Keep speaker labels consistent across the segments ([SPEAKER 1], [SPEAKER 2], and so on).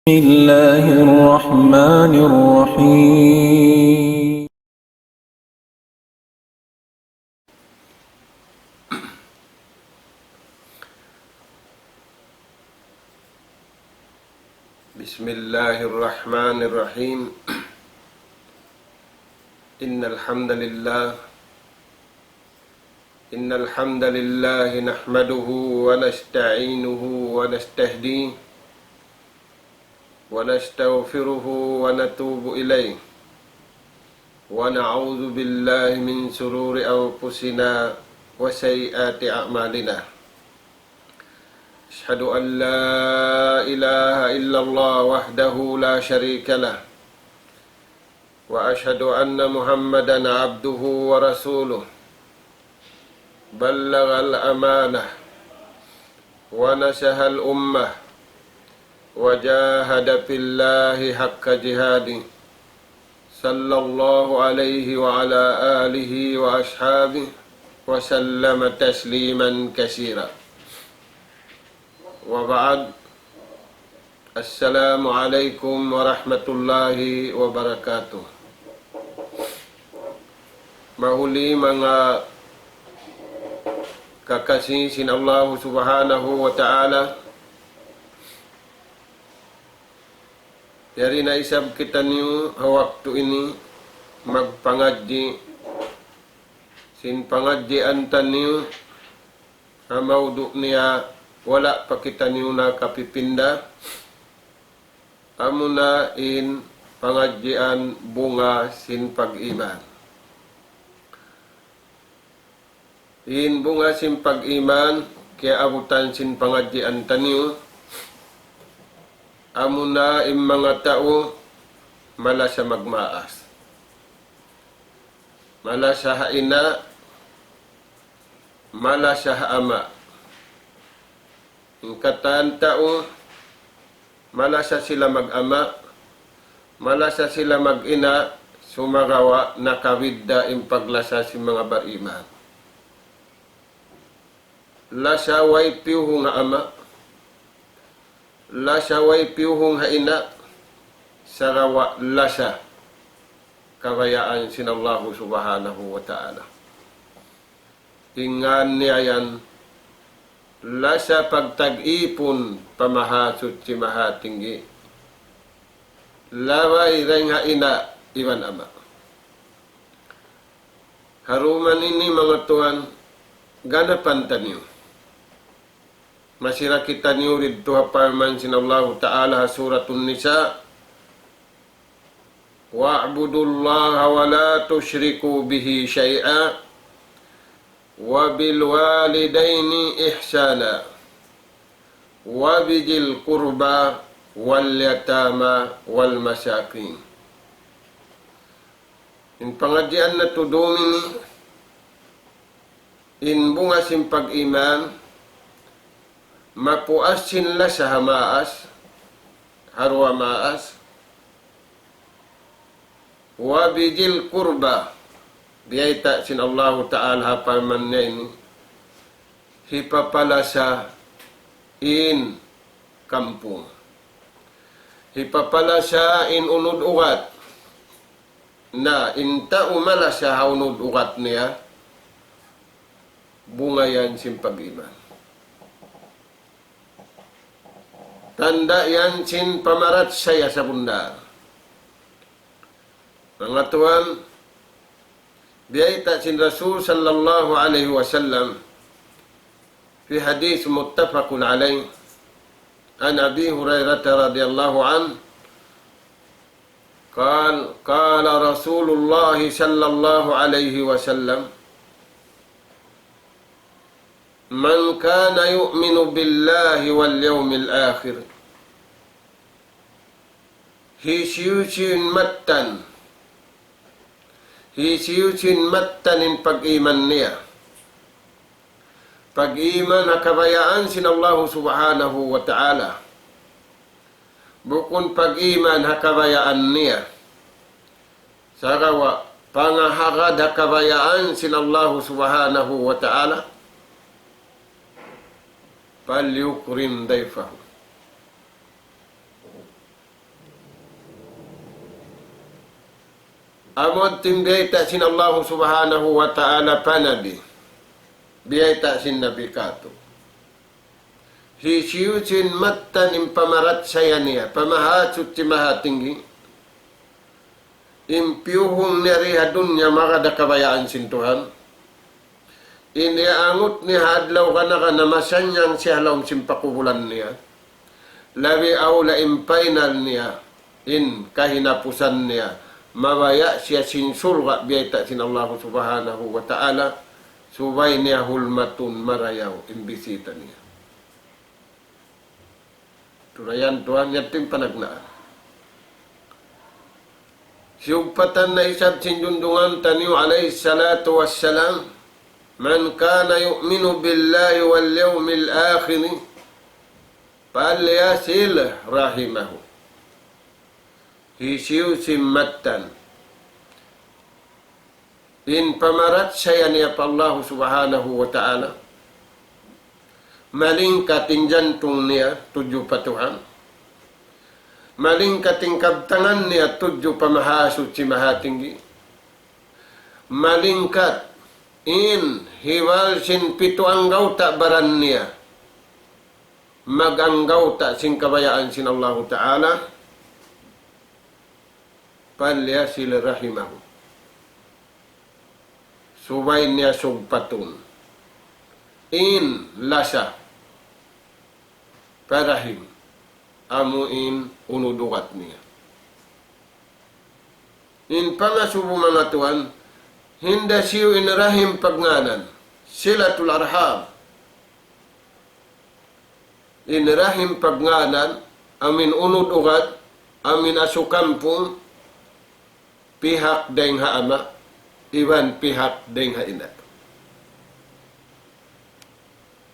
[SPEAKER 1] بسم الله الرحمن الرحيم.
[SPEAKER 2] بسم الله الرحمن الرحيم. إن الحمد لله نحمده ونستعينه ونستهديه ونستغفره ونتوب إليه ونعوذ بالله من شرور أنفسنا وسيئات أعمالنا. أشهد أن لا إله إلا الله وحده لا شريك له وأشهد أن محمدا عبده ورسوله بلغ الأمانة ونصح الأمة وجاهد في الله حق جهاده صلى الله عليه وعلى آله وأصحابه وسلم تسليما كثيرا. وبعد، السلام عليكم ورحمة الله wabarakatuh. Mahuli mga kakasih sin Allah subhanahu wa ta'ala, yari na isab kita niyo waktu ini magpangadji sin pangadji antan niyo amaudu niya wala pa kita niyo na kapipinda amuna in pangadjian bunga sin pag-iman. In bunga sin pag-iman kaya abutan sin pangadjian taniyo amuna in mga tao mala sa magmaas, mala sa haina, mala sa haama. Yung kataan tao mala sa sila mag-ama, mala sa sila mag-ina, sumagawa nakawidda in paglasa si mga bariman. Lasa way piuho nga ama, lasa way piuhong haina, sarawa lasa kawayaan sin Allah subhanahu wa ta'ala. Ingan niya yan, lasa pagtag-ipon pamahasot si mahatinggi. Laway ring haina, iwan ama. Haruman ini mga tuan, ganapan tanyo. Masira kita niyo rito haparman sin Allah Ta'ala suratun Nisa, wa'budullaha wa la tushriku bihi syai'a wa bil walidaini ihsana wa bijil qurba wal yatama wal masakin. In pangadyan na tudumini in bunga sin pag-iman mapuas sinla sa hamaas, harwa maas, wa bijil kurba, biyayta sin Allah Ta'ala hapaman niya ini, hipapala sa in kampung, hipapala sa in unod ugat, na inta umala sa haunod ugat niya, bunga yan sin pag-iman. Tanda yan sin pamarat saya sa bunda. Mga tuan, biyayta sin Rasul sallallahu alaihi wasallam fi hadis muttafaqun alaih an Abi Hurairah radhiyallahu an قال رسول الله صلى الله عليه وسلم من كان يؤمن بالله واليوم الآخر hisiyusin mattan in pag-iman niya. Pag-iman na kabayaan sin Allah subhanahu wa ta'ala. Bukun pag-iman na kabayaan niya. Sarawa, pangahagad na kabayaan sin Allah subhanahu wa ta'ala. Palyukrim dayfahu. Amod timbiyayta sin Allah subhanahu wa ta'ala panabi. Biyayta sin Nabi kato. Hisiyusin mattan impamarat saya niya. Pamahatsut si mahatinggi. Impiyuhong niya dunya makada kabayaan sin Tuhan. Iniangot ni hadlaw ka na masanyang siya laong simpakubulan niya. Labi awla impainal niya. In kahinapusan niya. Mabaya siya sinsulga biyayta sin Allah subhanahu wa ta'ala. Subay niya hulmatun marayaw imbisita niya. Turayan Tuhan yating panagnaan. Siyugpatan na isab sinjundungan taniyo alayhi salatu wassalam. Man kana yu'minu billahi wal yawmil akhir falyasil rahimahu. Hisiu simmatan. In pamarat saya niya pa Allah subhanahu wa ta'ala. Maling kating jantung niya tujuh patuhan. Maling kating kabtangan niya tujuh pamahasut si mahatinggi. Malingkat in hiwal sin pito anggaw ta baran niya. Maganggaw ta sin kabayaan sin Allah ta'ala. Palyasil rahimahu. Subay niya sugpatun. In lasa. Parahim. Amuin unudukat niya. In pangasubo mga tuan. Hinda siyo inarahim pagnganan. Silatul arham. Inarahim pagnganan. Amin unudukat. Amin asukampung. Pihak deng haama. Iwan pihak deng haina.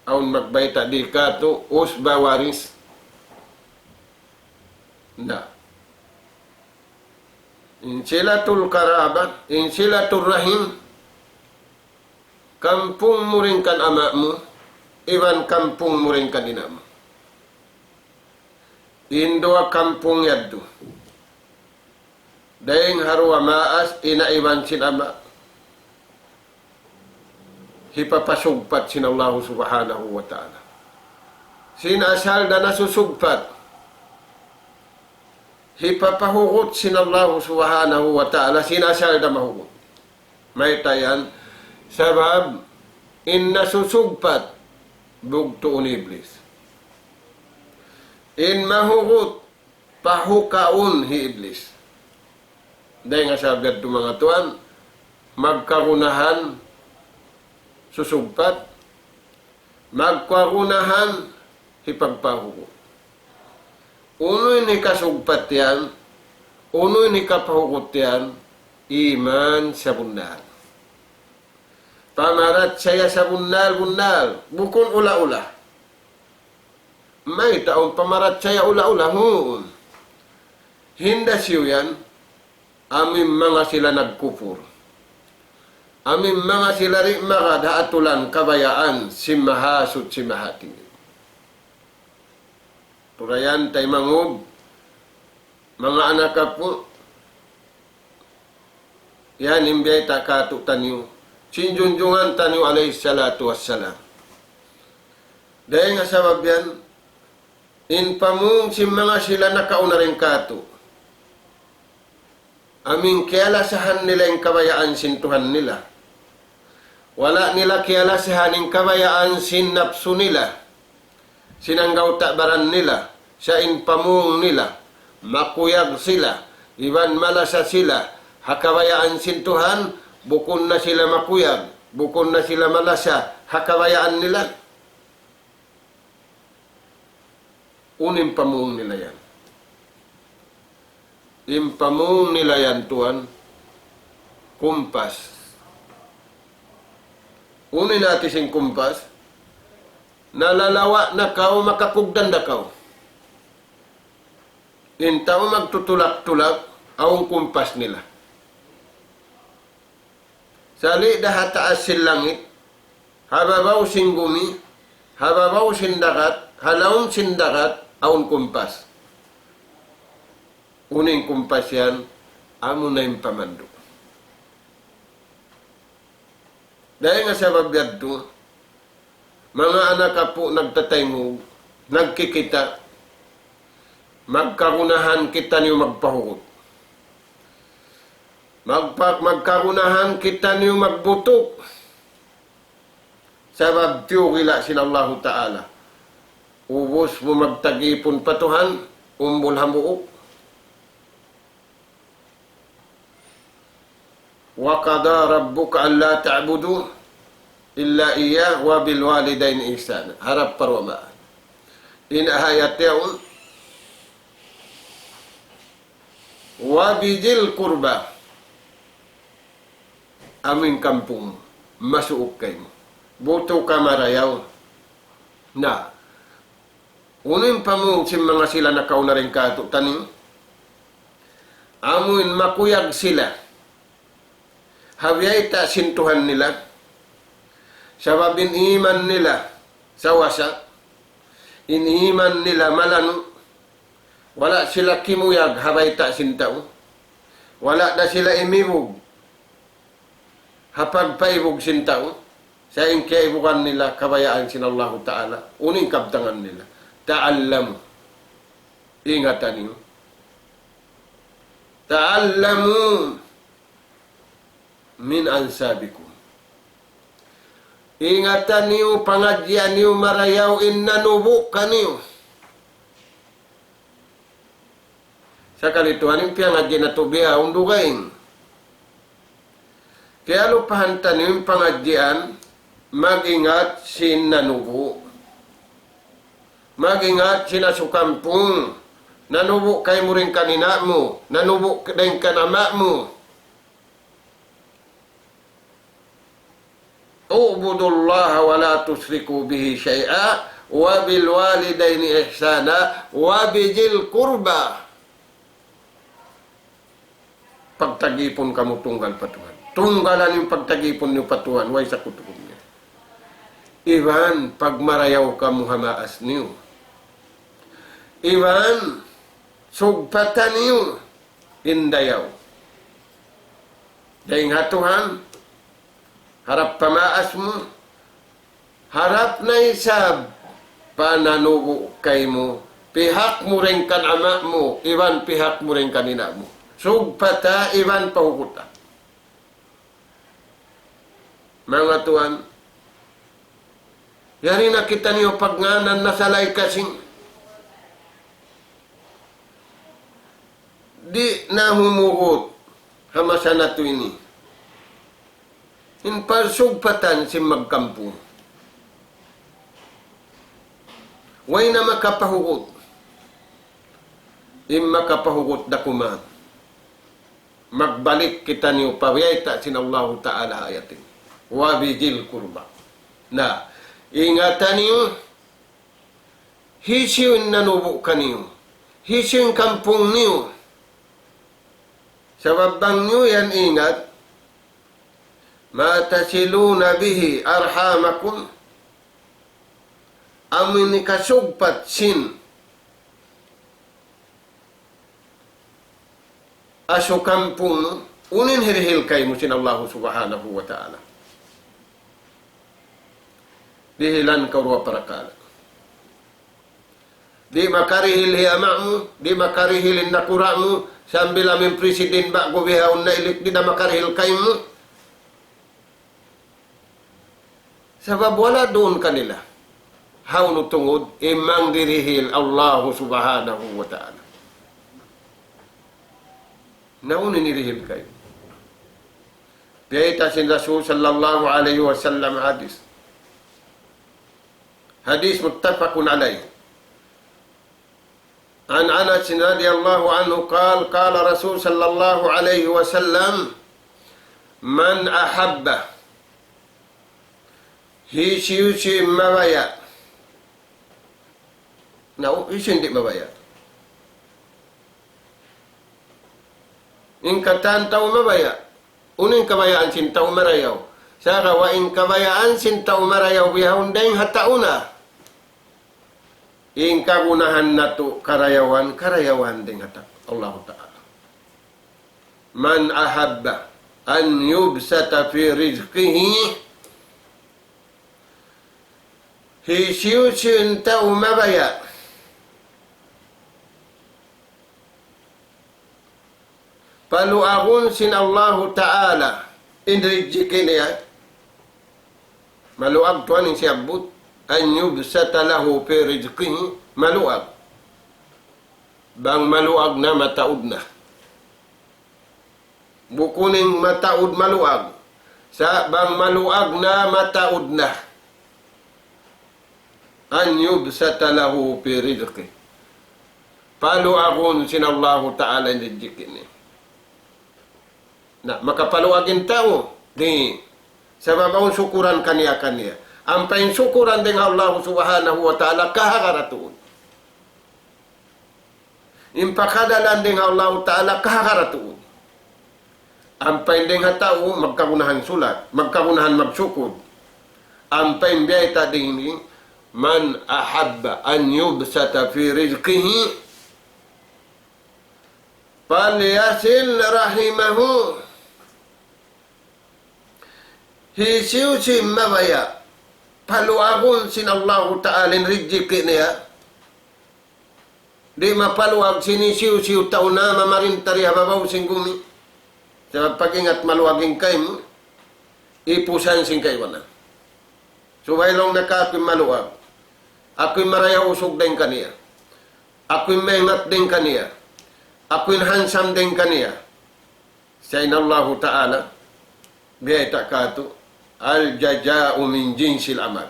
[SPEAKER 2] Aun magbayta di kato. Usba waris. Na. Insilatul karabat, insilatul rahim, kampung mo rin kan ama mo, iwan kampung mo rin kan ina mo. Indua kampung yaddo. Dahing harwa maas, inaiwan sin ama. Hipapasugpat sin Allah subhanahu wa ta'ala. Sinasal na nasusugpat. Hipapahugot sin Allah subhanahu wa ta'ala. Sinasal na mahugot. May tayan. Sabab, in nasusugpat, bugto ni iblis. In mahugot, pahukaun hi iblis. Dahil nga sabagad ito mga tuan, magkarunahan, susugpat, magkarunahan, hipagpahugot. Uno ni kasugpat yan, uno ni kapahugot yan, iman sa bundal. Pamarat saya sa bundal, bukun ula-ula. May taong pamarat saya ula-ula, hun. Hinda siyo yan, aming mga sila nagkupur. Aming mga sila rin makadaatulan kabayaan, simahasot simahating. Turayan tay mangub, mga anak ka po, yan imbay takato tanyo, sinjunjungan tanyo alayhi salatu wassalam. Dahil nga sabab yan, in pamung si mga sila nakauna rin kato, aming kialasahan nila yung kabayaan sintuhan nila. Wala nila kialasahan yung kabayaan sinapsu nila. Sinanggaw takbaran nila, sa inpamung nila, makuyag sila, iban malasa sila, hakabayaan sintuhan, bukon na sila makuyag, bukon na sila malasa, hakabayaan nila. Unim pamung nila yan. Impamung nila yan, tuan, kumpas. Unin natin sing kumpas, nalalawa na kao makapugdan na kao. Intaw magtutulak-tulak ang kumpas nila. Sali dahat taas sin langit, hababaw sin gumi, hababaw sin dagat, halaon sin dagat, ang kumpas. Uning kumpas yan, amo na yung pamando. Dahil nga sa babiyad to, mga anak po nagtatayngog, nagkikita, magkarunahan kita niyo magpahugot. Magkarunahan kita niyo magbutok. Sabab tiyo kila sinallahu ta'ala. Ubos mo magtagipon patuhan, umbol hamuok. Wa qada rabbuka alla ta'budu illa iya wa bil walidain ihsana. Harap parwamaan. Inahayat yaun wa bijil kurba aming kampung masuok kayo. Buto ka marayaw na unin pa mo si mga sila na kauna rin kato taning amuin makuyag sila hawyay ta sintuhan nila sababin iman nila sa wasa iniman nila malano wala sila kimuyag habay ta sintaw wala na sila imibog hapag paibog sintaw sa ingkaibukan nila kabayaan sinallahu ta'ala uning kabtangan nila ta'allamu ingatan niyo ta'allamu min ansabikum. Ingatan niyo, pangadyan niyo, marayaw, inanubo ka niyo. Sa kalituhan, yung pangadyan na tubiya, undugain. Kaya lupahantan niyo yung pangadyan, mag-ingat sinanubo. Mag-ingat sinasukampung. Nanubo kay mo rin kanina mo. Nanubo rin kanama mo. Ubudullaha wa la tusriku bihi syai'a wa bil walidaini ihsana wa bijil kurba. Pagtagipon kamu tunggal patuhan. Tunggalan yung pagtagipon niyo patuhan way sa kutukom niya. Iwan pagmarayaw kamu hamaas niyo. Iwan sugpatan niyo indayaw. Dahil hatuhan harap pamaas mo, harap na isab, pananubo kay mo, pihak mo rin kan ama mo, iwan pihak mo rin kanina mo. Sugpata, iwan pahukuta. Mga tuan, yari nakita niyo pagnganan na salay kasing, di na humugot, hamasa na to ini. In parsugpatan si magkampo. Way na makapahugot. In makapahugot da kuma. Magbalik kita niyo pawiyayta sinallahu ta'ala ayatin. Wabijil kurba. Na, ingatan niyo, hisiyon nanubo ka niyo. Hisiyon kampong niyo. Sa babang niyo yan ingat, ma tasiluna bihi arhamakum amin kasugpat sin aso kampung unin hirhil kay mo sinallahu subhanahu wa ta'ala dihilan karwa parakala di makarihil hiyama di makarihil nakura mo sambil amin presiden ba gubihaon na ilik di na makarihil kay mo. Sabab wala doon kanila. Haun tungod, imang dirihil Allah subhanahu wa ta'ala. Naunin nirihil kayo. Biyayta sin Rasul sallallahu alayhi wa sallam hadis. Hadis muttafaqun alayh. An Anas radhiyallahu anhu qala Rasul sallallahu alayhi wa sallam man ahabba hisi mabaya. Now, hisi hindi mabaya. In katantaw mabaya. Uning kabayaan sintaw marayaw. Saka wa in kabayaan sintaw marayaw bihawon dahing hatauna. In kagunahan na to karayawan ding hata. Allah Ta'ala. Man ahabba an yubsata fi rizqihi hisiusin tau mabaya. Paluagun sin Allah Ta'ala indrijikin ya. Maluag tuan yang siabut an yubsata lahu fi rizqihi maluag. Bang maluag na mataud na. Bukuning mataud maluag. Sa bang maluag na mataud na. An yubsata lahu fi rizqihi. Paluagun sin Allah Ta'ala indrijikin ni. Na makapaluagin tao di sa babawang syukuran kaniya. Ampain syukuran dengan Allah Subhanahu wa Ta'ala kahagaratuun. Impakadalan dengan Allah Ta'ala kahagaratuun. Ampain dengan tao magkagunahan sulat, magkagunahan magsyukur. Ampain biyay tadi ini man ahabba an yubsata fi rizqihi falyasil rahimahu. Hisiusin mabaya. Paluagun sin Allah Ta'ala rizki niya. Di mapaluag sinisiu-siu tao na mamarintari hababaw sing gumi. Sa pag-ingat maluaging kayo mo, ipusan sing kayo na. So, wailong naka ako'y maluag. Ako'y maraya usog din kaniya. Ako'y mengat din kaniya. Ako'y hansam din kaniya. Sa Allah Ta'ala, biyay takato, al-jaja'u min jinsil amal.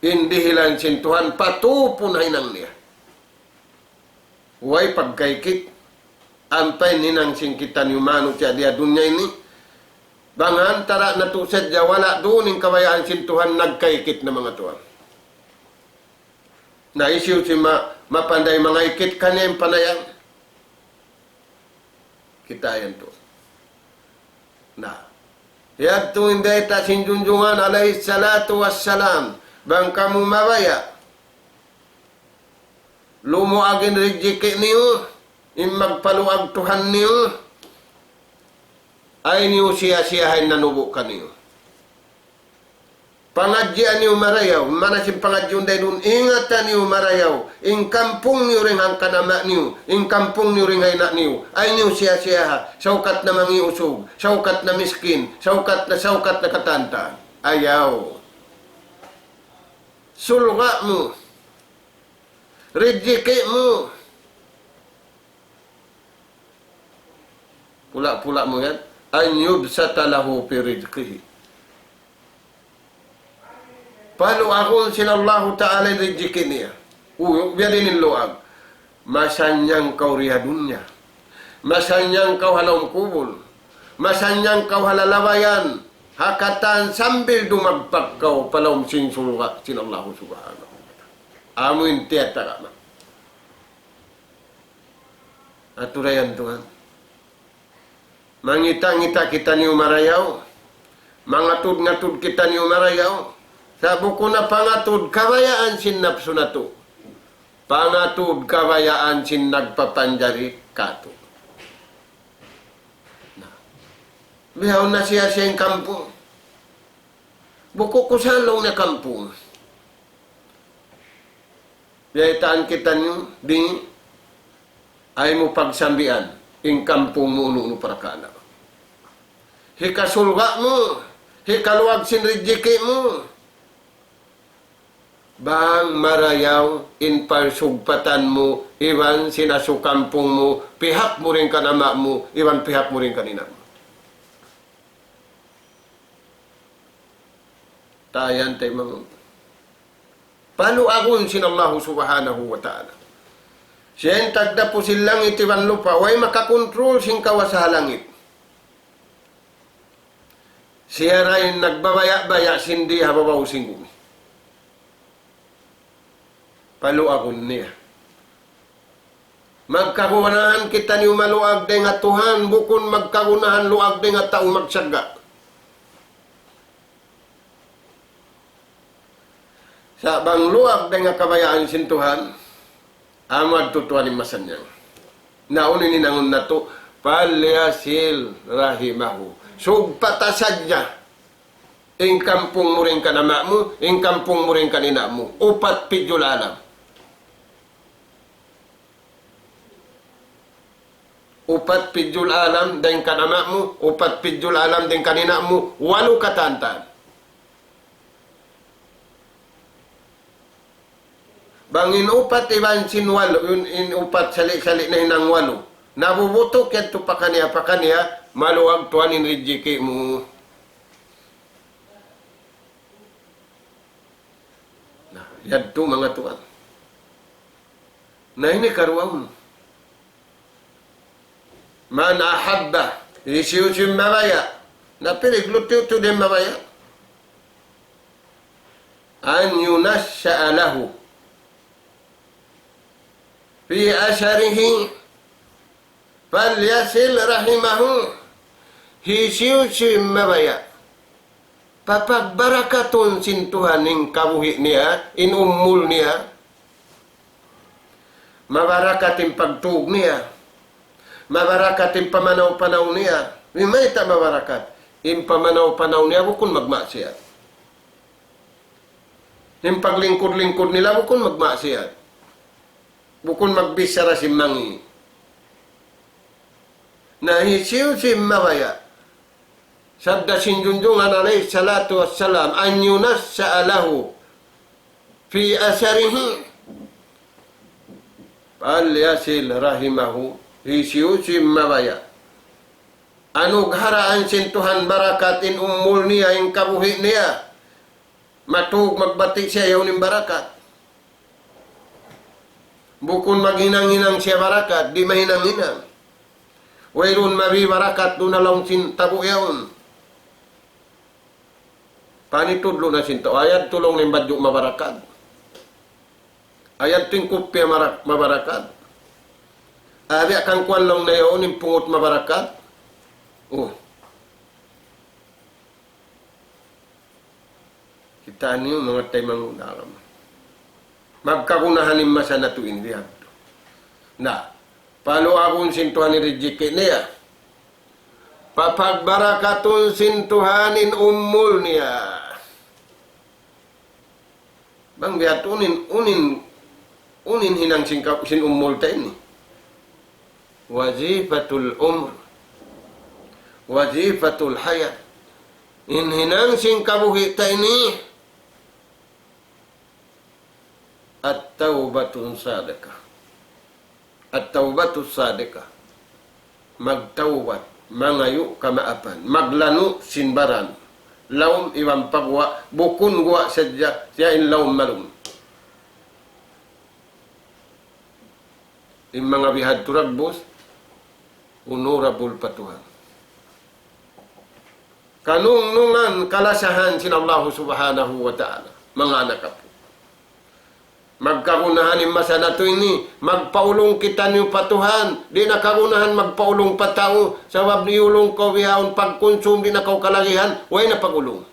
[SPEAKER 2] Indihilan sin Tuhan patupunay nang niya. Huwag pagkaikit. Ampay ninang sin kita ni umano siya dia dunya ini. Bangan tara na to sadya wala doon yung kabayaan sin Tuhan nagkaikit na mga Tuhan. Naisiw si mapanday mga ikit kanya yung panayang. Kita yan to. Na. Yadto hindi ta sinjunjungan alaihi salatu wassalam. Bang kamu mabaya. Lumuagin rizki niyo. Magpaluag Tuhan niyo. Ay niyo siya-siyahin nanubo ka niyo. Pangadyan niyo marayaw. Manasin pangadyan dahil dun. Ingatan niyo marayaw. Ing kampung niyo rin ang kanama niyo. Ing kampung niyo rin ay na niyo. Ay niyo siya-siyaha. Saukat na mangiusog. Saukat na miskin. Saukat na katanta. Ayaw. Sulga mo. Rizki mo. Pula-pula mo yan. An yubsata lahu fi rizqihi. Paluagun sin Allah Ta'ala rizki niya. Biyarin luag. Masanyang kau riha dunya. Masanyang kau halong kubul. Masanyang kau halalawayan. Hakatan sambil dumagpag kau palawang sin sulga sin Allah Subhanahu wa Ta'ala. Amuin tiyata ka ma. Aturayan Tuhan. Mangita-ngita kita ni umarayaw. Mangatud-ngatud kita ni umarayaw. Sa buko na pangatud kawayaan sin napso na to. Pangatud kawayaan sin nagpapanjari kato. Bihaw na siya siyang kampung. Buko ko salong na kampung. Biyaitaan kita niyo, di ay mo pagsambian. Ing kampung mo uno para kaala. Hikasulga mo. Hikaluag sin rizki mo. Bang marayaw in parsugpatan mo, iwan sinasukampong mo, pihak mo rin kanama mo, iwan pihak mo rin kanina mo. Tayan tayo mga. Paluagun sin Allah Subhanahu wa Ta'ala. Siya yung tagda po silang itiwan lupa, way makakontrol sing kawas sa halangit. Siya rin nagbabaya-baya sindi hababaw sing gumi. Paluagon niya. Magkagunahan kita ni umaluag de nga Tuhan, bukon magkagunahan luag de nga tao magsaga. Sa bang luag de nga kabayaan sin Tuhan, amad tutuan ni masanyang. Naunin ni nangun na to, palyasil rahimahu. Sugpatasad niya. ing kampung mo rin kanama mo, ing kampung mo rin kanina mo. Upat pidyul alam. Upat pidyul alam din kanama mo, upat pidyul alam din kanina mo, 8 katantan. Bangin upat iban sin 8, in upat sali-sali na hinang 8. Nabubutok yan to pa kaniya, maluwag tuanin rijiki mo. Yan to mga tuan. Na ini karuang. Man ahabba, isiyusim mamaya. Napilig luto to din mamaya. An yunasya lahu. Fi asyarihi. Falyasil rahimahu. Hisiyusim mamaya. Papagbarakatun sin Tuhan ing kabuhi niya, inummul niya. Mabarakatin pagtug niya. Mabarakatin pamanaw-panaw niya. May ta mabarakat. In pamanaw-panaw niya, bukun magmaksiyat. In paglingkod-lingkod nila, bukun magmaksiyat. Bukun magbisara si mangi. Nahisiw si mabaya. Sabda sinjunjungan alaih salatu wassalam, an yunassa alahu fi asarihi fal yasil rahimahu. Hisiusim mabaya. Anugharaan sin Tuhan barakatin ummul niya yung kabuhi niya. Matug magbati siya yaw ng barakat. Bukun maghinang-hinang siya barakat, di mahinang-hinang. Wairun mabi barakat doon na lang sin tabu yawn. Panitudlo na sin to. Ayat tulong ng badyo mabarakat. Ayat tingkupya mabarakat. Abi akan kuan long na yun, yung pungot mabarakat. Oh. Kita niyo mga tayo mangunaram. Magkagunahan yung masa na tuwin diyan. Na, palo akong sintuhan ni Rijiki niya. Papagbarakatun sintuhanin ummul niya. Bang biat unin hinang sin ummul tayo ni. Wazifatul umr, wazifatul hayat. In hinang sing kabuhi ta ini at-taubatun sadaqah. At-taubatus sadaqah. Magtaubat, mangayu kamaapan, maglanu sinbaran. Laum iwan pagwa, bukun gua sadya, siyain laum malum. Yung mga bihad turagbos, honorable patuhan. Kanungan kalasahan sin Allah subhanahu wa ta'ala. Mga anak po. Magkagunahan yung masa na to ini. Magpaulong kita niyo patuhan. Di nakagunahan magpaulong patao. Sabab niulong ko bihaon pagkonsum di nakaw kalagihan. Way na pagulong.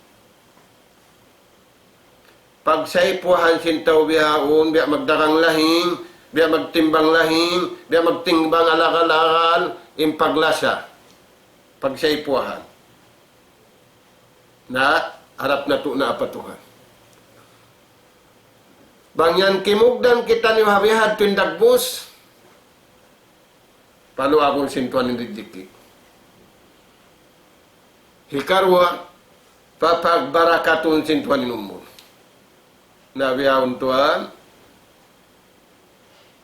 [SPEAKER 2] Pagsaipuhan sin tao bihaon. Biya magdarang lahing. Biya magtimbang lahing. Biya magtimbang alakal-akal. Impaglasa. Pagsaipuhan. Na harap na to na apatuhan. Bangyan kimugdan kita ni habihad tindagbus. Paano akong sintuan ng ridiki? Hikarwa, papagbarakatun sintuan ng umul. Nabiyahon tuan,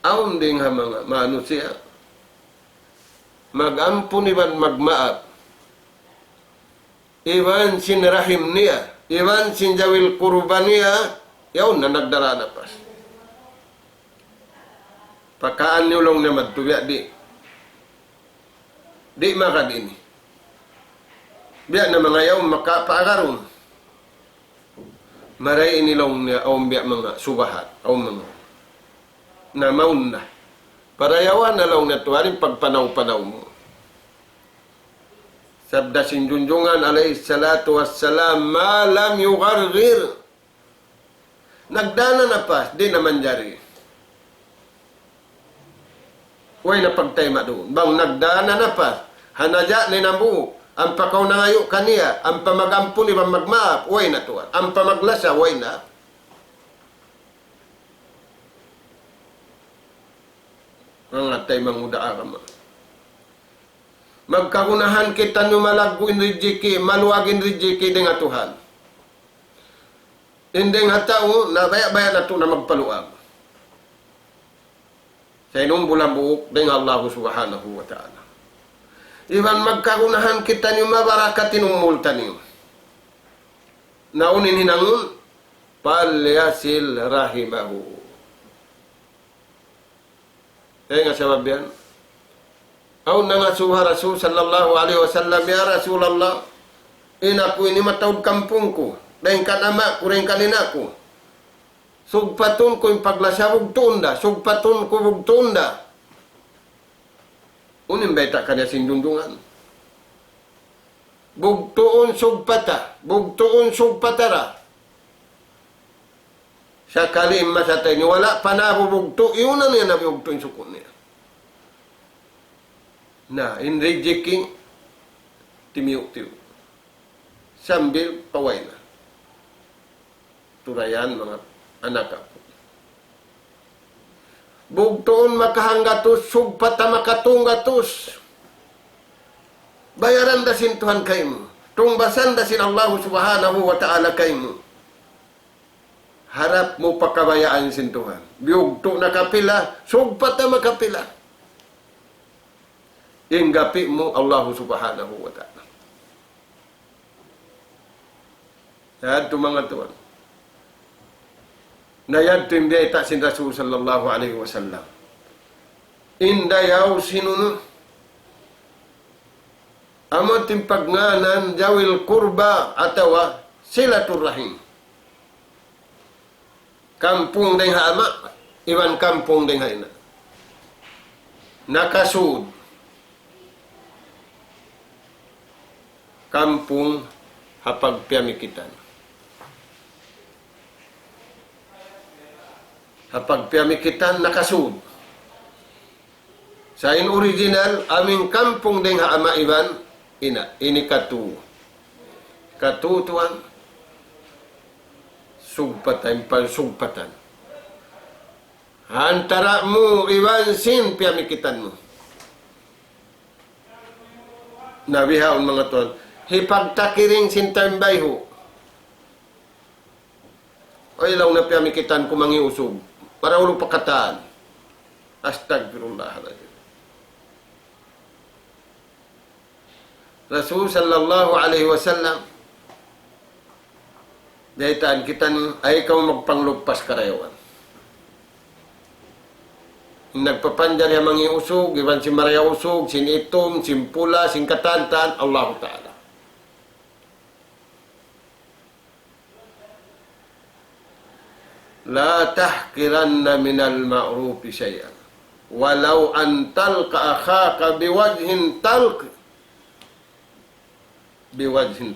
[SPEAKER 2] aun ding hamanga, manusia. Magampun iban magmaat. Iwan sin rahim niya, iwan sin jawil kurban niya, yaon na nagdara na pas. Pakaan nyo lang na magtubiya di. Di makadini. Biya na mga yaon makapaagaron. Maray inilong niya aong biya mga subahat, aong mga namaun na. Para yawan na lang na tuwarin pagpanaw-panaw mo. Sabda sinjunjungan alayhi salatu wassalam, malam yugargir. Nagdana na pas, di naman jari. Huwag na pagtayma doon. Bang nagdana na pas, hanaja ni nabu, Ang pakaw na ngayo kaniya, ang pamagampuni, pamagmaap, way na tuwan. Ang pamaglasa, way na. Mga tay manguda agama. Magkagunahan kita nyo malagwin rijiki, maluwagin rijiki dengan Tuhan. Hindi nga tao, nabaya-baya na ito na magpaluag. Sa inong bulang buok dengan Allah subhanahu wa ta'ala. Iban magkagunahan kita nyo mabarakatin umulta nyo. Naunin hinangun, palyasil rahimahu. Kaya nga sabab yan. Aw na nga suha Rasul sallallahu alaihi wasallam, ya Rasulallah, inaku ini matawad kampung ko. Dahil kan ama ko rin kanina ko. Sugpatun ko yung paglasabog tunda. Sugpatun ko bug tunda. Unin beta kanya sindundungan. Bugtuon sugpata. Bugtuon sugpatara. Sa kalim masatay ni wala pa na bugto. Iunan niya na bugto yung sukun niya. Na, in rejecting, timiyuk-tiyuk. Sambil paway na. Turayan mga anak ako. Bugtoon makahanggatos, sugpata makatunggatos. Bayaran dasin Tuhan kaymo. Tungbasan dasin Allah subhanahu wa ta'ala kaymo. Harap mo pakabayaan sin Tuhan. Biyugto na kapila, sugpata makapila. Inggapi mo Allah subhanahu wa ta'ala. Yan ito mga Tuhan. Nayad timbiay ta sin Rasul sallallahu alaihi wasallam. Indayaw sinunu. Amo timpagnganan jawil kurba atawa silaturrahim. Kampung deng ama, iwan kampung deng ina. Nakasud. Kampung hapag piyamikitan. Hapag piyamikitan nakasud. Sa in original, aming kampung deng ama iban, ina, ini katu. Katu tuan, sugpatan, pansugpatan. Antara mu iban sin piyamikitan mo. Nabihaon mga tuan, hipagtakiring sin tambayho. O ilaw na piyamikitan kumangiusog. Para ulo pakataan. Astagfirullahaladzim. Rasul sallallahu alaihi wasallam, dahitaan kita ni, ay ikaw magpanglugpas karayawan. Nagpapanjar yung mga usog, iban si Maria usog, sin itom, sin pula, sin katantan, Allah Ta'ala. La tahkiranna minal ma'rufi syai'an walau an talqa akhaka biwajhin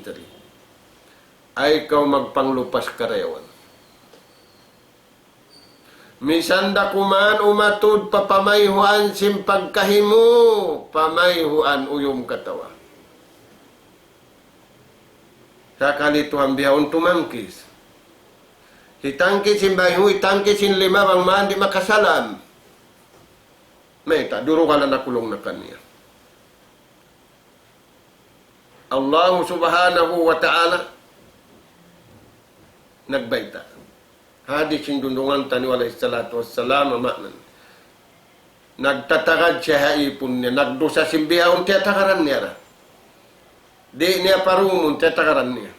[SPEAKER 2] tari. Ay kau magpanglupas karayawan. Misanda kuman umatud papamayhuan simpagkahimu, pamayhuan uyum katawa. Sakali Tuhan bihaun tumangkis. Itangkit sin bayu, itangkit sin lima bang man di makasalam. May ta, duro ka na nakulong na kanya. Allah subhanahu wa ta'ala nagbaita. Hadis sin dundungan tani wa alayhi salatu wassalam ma'nan. Nagtatagad siya haipon niya, nagdusa simbihaon tiya takaran niya. Di niya parumun tiya takaran niya.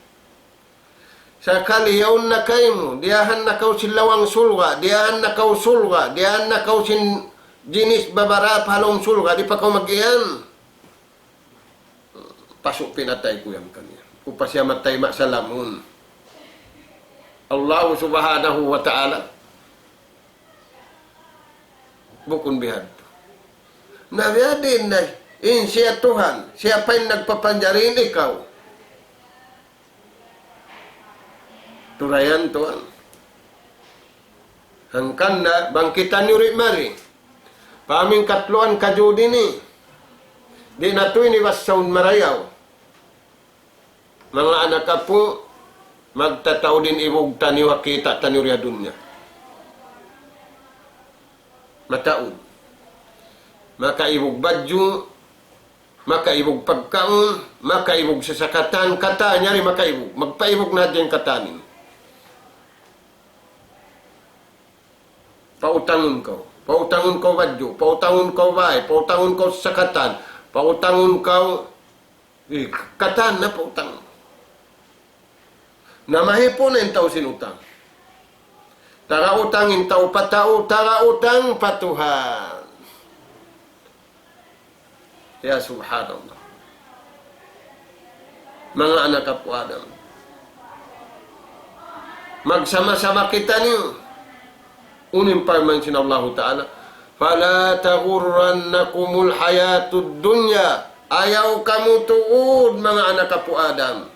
[SPEAKER 2] Sakali yaun na kayo mo, diyahan na kau silawang sulga, diyahan na kau sulga, diyahan na kau sin jinis babara palong sulga, di pa kau magiyan. Pasok pinatay ko yan kanya. Upasya matay maksalamun. Allah subhanahu wa ta'ala bukun bihad. Nabiyadin na, siya Tuhan, siya pa yung nagpapanjarin ikaw. Turayan Tuhan. Hangkan na, bangkitan yuri mari. Paming katluan kajudi ni. Di na to ini wasaun marayaw. Mga anak apo, magtataw din iwog taniw kita taniw riya dunya. Mataod. Makaibog badyo, makaibog pagkaon, makaibog sasakatan, kata niya rin makaibog. Magpaibog na dyan katanin. Pautangon ko. Pautangon ko badyo, pautangon ko bahay, pautangon ko sakatan, pautangon ko katan na pautangon. Namahipon na yung tao sinutang. Tara utangin tao patao, tara utang patuhan. Ya subhanallah. Mga anak po Adam. Magsama-sama kita niyo. Unim parman sin Allah Ta'ala. Fala taghurrannakumul hayatud dunya. Ayaw kamu tuod mga anak po Adam.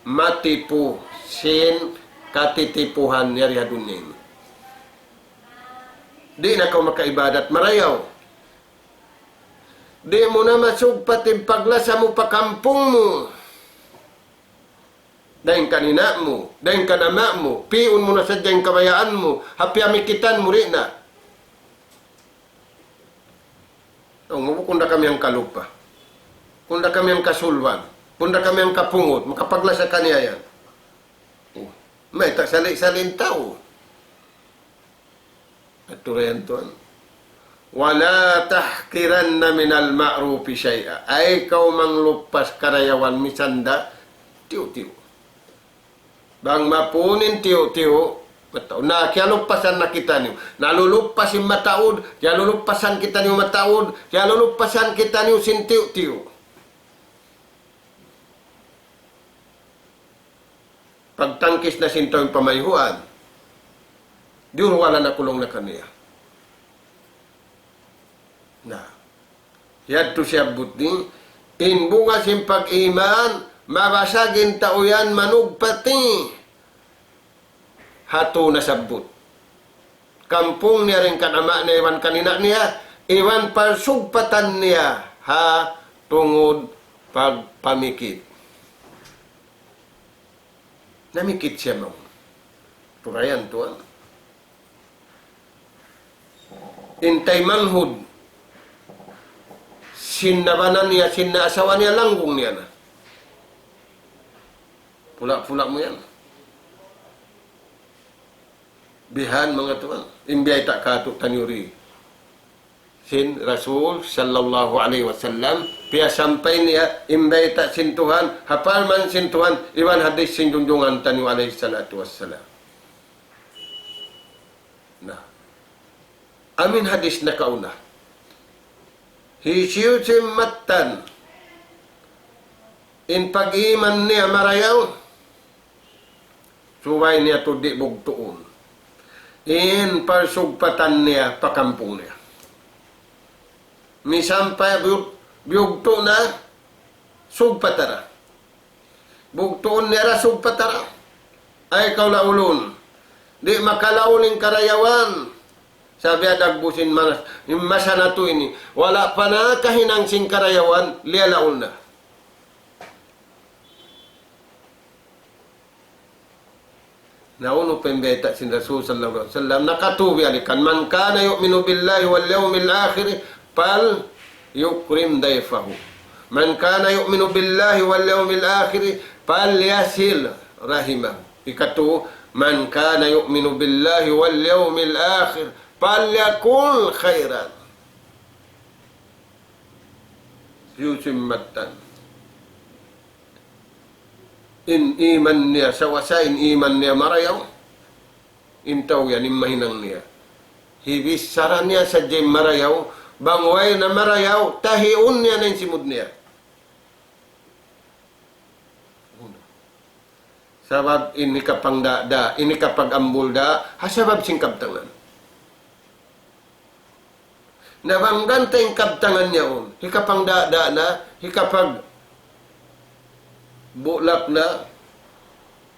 [SPEAKER 2] Matipu sin katitipuhan niya dunya. Di na ka makaibadat marayaw. Di mo na masugpat yung paglasa mo pa kampung mo. Dahil kanina mo, dahil kanama mo, piun mo na sa diyang kabayaan mo, hapiamikitan mo rin na. Kunda kami ang kalupa. Kunda kami ang kasulwan. Kunda kami ang kapungot. Makapaglasa kaniya yan. May taksali-salin tao. At turayan tuan. Wala tahkiranna minal ma'rufi syai'a. Ay kau manglupas karayawan misanda, tiyo-tiyo. Bang mapunin tiyo-tiyo, na kaya lupasan na kita niyo. Nalulupasin mataod, kaya lulupasan kita niyo mataod, kaya lulupasan kita niyo sin tiyo-tiyo. Pagtangkis na sinto yung pamayhuan, diyon wala na kulong na kaniya. Na, yadto siya buti, inbunga sin pag-iman, mabasagin tauyan manugpati. Hato na sabot. Kampung niya rin kanama na iwan kanina niya, iwan parsugpatan niya, ha, tungod pagpamikit. Namikit siya mo. Turayan to. Intay manhud. Sinabanan niya, sinaasawa niya, langgong niya na. Pula-pula mo yan. Bihan mga tuan. Imbiyay tak katuk tanyuri. Sin Rasul sallallahu alaihi wasallam. Pia sampai niya, imbiyay tak sin Tuhan. Hafal man sin Tuhan. Iwan hadis sin junjungan tanyu alaihi salatu wassalam. Nah. Amin hadis na kauna. Hisiyo matan. In pag-iman niya marayaw. Suway niya to di bugtuon. In parsugpatan niya pakampung niya. Misampay bugto na sugpatara. Bugtuon niya ra sugpatara. Ay kaulaulun. Di makalauling karayawan. Sabi adagbusin manas. Masa na to ini. Wala pa na kahinang sing karayawan. Lialaul na. Nauno pembeta sin Rasul sallallahu alaihi wasallam nakatubi alikan man kana yu'minu billahi wal yawmil akhir fal yukrim dayfahu man kana yu'minu billahi wal yawmil akhir fal yasil rahimahu ikatu man kana yu'minu billahi wal yawmil akhir fal yakul khairan yusimmatan. In iman niya, sawasa in iman niya marayaw, intaw yan, imahinang niya. Hibisara niya sa jim marayaw, bangway na marayaw, tahiun niya na yung simud niya. Sabab ini kapang da, ini kapag ambul da, hasabab sing kabtangan. Nabanggan tayong kabtangan niya on, hikapang da na, hikapag bulak na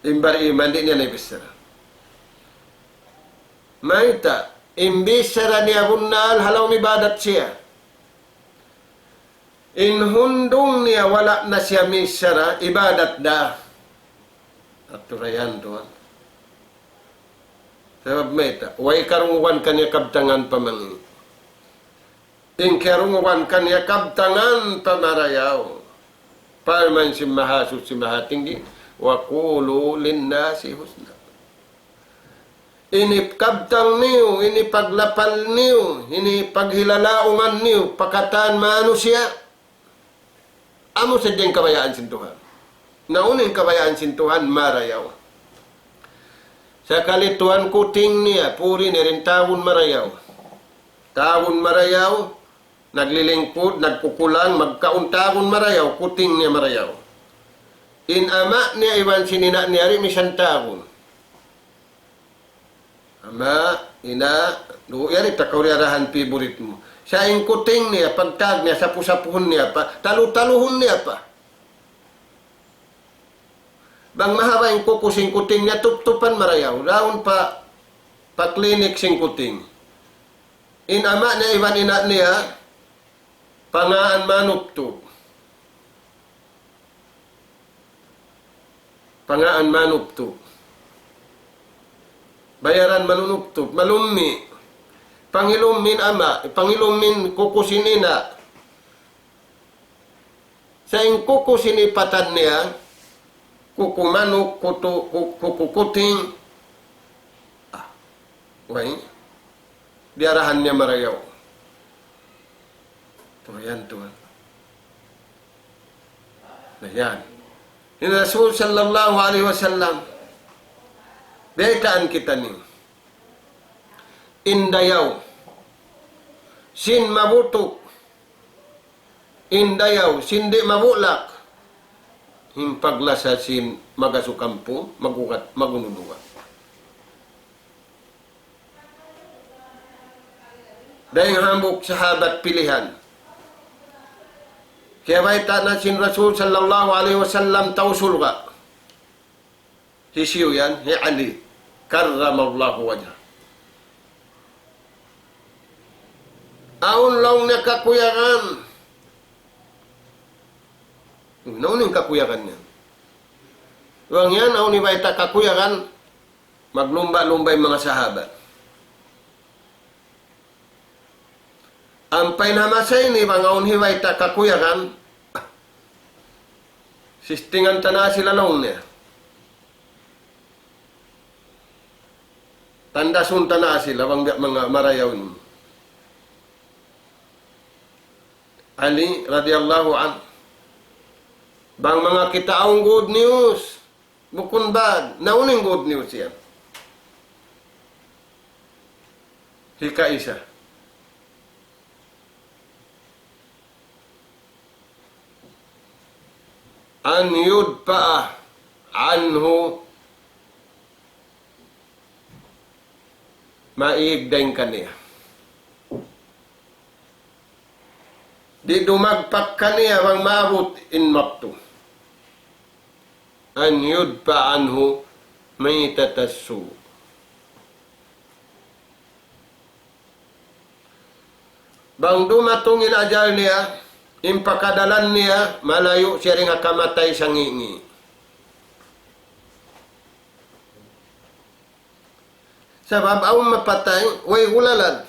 [SPEAKER 2] imbar iman di niya naibisara. Maita, imbisara niya bunnal halaw mibadat siya. Inhundong niya wala na siya misara, ibadat da. At turayan doon. Sabab meta, way karunguan kanya kabtangan pamangi. In karunguan kanya kabtangan pamarayaw. Parman si mahasut si mahatinggi, wa qulu linnasi husna. Ini kabtang niyo, ini paglapal niyo, ini paghilalaungan niyo, pakataan manusia. Amo sa diyang kabayaan sin Tuhan. Nauning kabayaan sin Tuhan, marayaw. Sa kalituan kuting niya, puri ni rin tawon marayaw. Tawon marayaw, naglilingkod, nagkukulang, magkauntawon marayaw, kuting niya marayaw. In ama niya, iwan sinina niya rin, misang tawon. Ama, ina, yari takauriarahan piburit mo. Sa kuting niya, pagtag niya, sapu-sapuhon niya pa, talu-taluhon niya pa. Bang mahaba yung kukusing kuting niya, tup-tupan marayaw. Raon pa, paklinik sing kuting. In ama niya, iwan ina niya, pangaan manuptub. Pangaan manuptub. Bayaran manunuptub, malumi. Pangilumin ama, pangilumin kukusin ina. Sa yung kukusin ipatan niya, kukumanok, kukukuting, diarahan niya marayaw. Tuyan. Ayan. Yung Rasul sallallahu alaihi wasallam, betaan kita ni. Indayaw. Sin mabutok. Indayaw. Sindi mabulak. Himpaglasa sin magasukampo, magugat, magununungan. Dahil hambuk sahabat pilihan. Kaya baita na sin Rasul sallallahu alaihi wasallam tausul ka. Hisiyo yan, hi Ali. Karramallahu wajah. Aun lang na kakuyangan. Nauning kakuyangan niya. Huwag yan, aun ibaita kakuyangan, maglumba-lumbay mga sahabat. Ang painamasay ni bang aun ibaita kakuyangan, sistingan tanah sila lang niya. Tandasun tanah sila, bang mga marayaw niya. Ali radhiyallahu an. Bang mga kitaong good news. Bukun bad. Nauning good news yan. Hika isa. An yudpa'ah anhu maigdain kaniya. Di dumagpak kaniya bang maabot in makto. An yudpa anhu may tatassu. Bang dumatungin ajal niya, impakadalan niya, malayo siya rin akamatay sa ngingi. Sabab ang mapatay, way ulalan.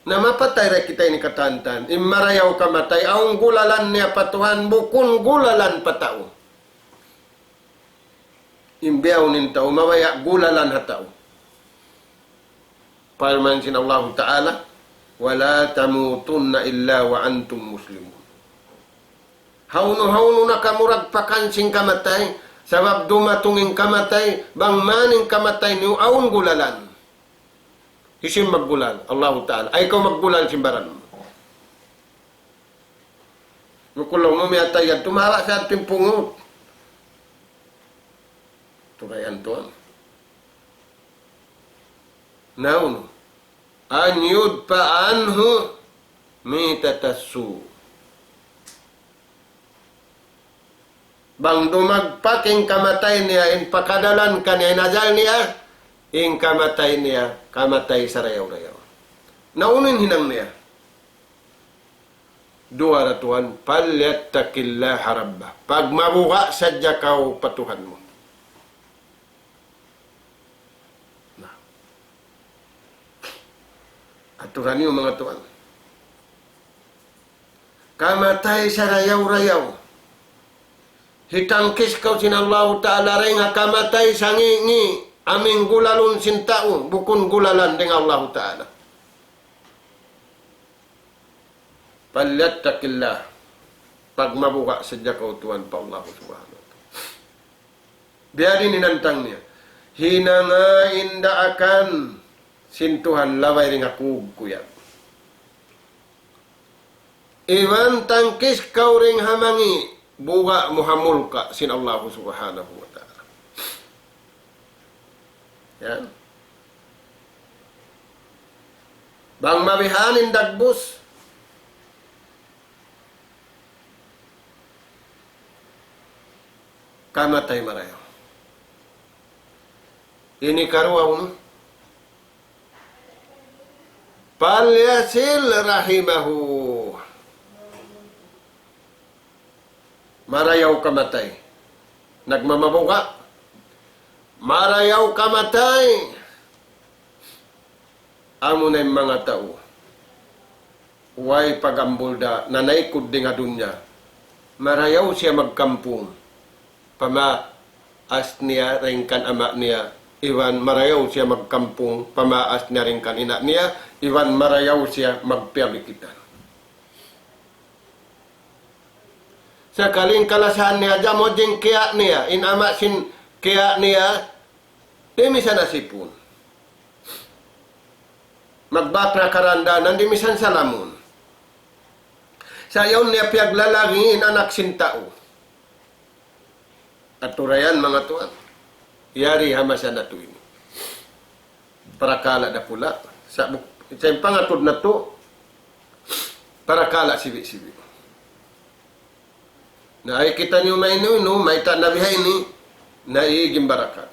[SPEAKER 2] Na mapatay ra kita ini katantan. Imarayaw kamatay. Aung gulalan niya patuhan. Bukun gulalan patao. Imbiyaw nin tao. Mawaya gulalan hatao. Parman sin Allah Ta'ala. Wala tamutunna illa wa antum muslimun. Hauno-hauno na kamurag pakansing kamatay. Sabab dumatunging kamatay. Bang maning kamatay niyo. Aung gulalan. Isim magbulan, Allah Ta'ala. Ay ikaw magbulan simbaran mo. Mukulaw mo may atayan, tumawa sa ating pungot. Turayan to. Nauno. An yudpa anhu mitatassu. Bang dumagpaking kamatay niya, in pakadalan ka niya, inazal niya, in kamatay niya, kamatay sa rayaw-rayaw. Naunin hinang niya. Dua na Tuhan, palyattakillaha rabbah. Pag mabuka, sadya kau patuhan mo. Nah. Aturan niyo mga Tuhan. Kamatay sa rayaw-rayaw. Hitangkis kau sin Allah Ta'ala rin nga kamatay sa ngi aming gulalon sin tao, bukun gulalan ding Allah Ta'ala. Palyattakillah. Pag mabuka sadya kau Tuhan pa Allah Subhanahu wa Ta'ala. Biari ninantang niya. Hinanga inda akan sin Tuhan laway ring akug kuyat. Iwan tangkis kau ring hamangi buga muhamulka sin Allah Subhanahu wa Ta'ala. Yan. Bang mabihanin dagbus. Kamatay marayo. Ini karuaw mo. Palyasil rahimahu. Marayaw kamatay. Nagmamabuka. Marayaw kamatay. Amo na yung mga tao. Huwag pagambulda. Nanaykod din nga dunya. Marayaw siya magkampung. Pamaas niya rin kan ama niya. Iwan marayaw siya magkampung. Pamaas niya rin kan ina niya. Iwan marayaw siya magpiyabikitan. Sa kaling kalasahan niya, jamo jing kaya niya, inama sin kaya niya, di misan nasipun. Magbakra karandanan, di misan salamun. Sayaw niya piyaglalagi, inanak sin tao. At turayan mga tuwan, yari hamasan na tuwin. Para kala na pula, sa pangatod na to, para kala sibi-sibi. Na ay kita niyo may no, may tanabihay ni na iiging barakat.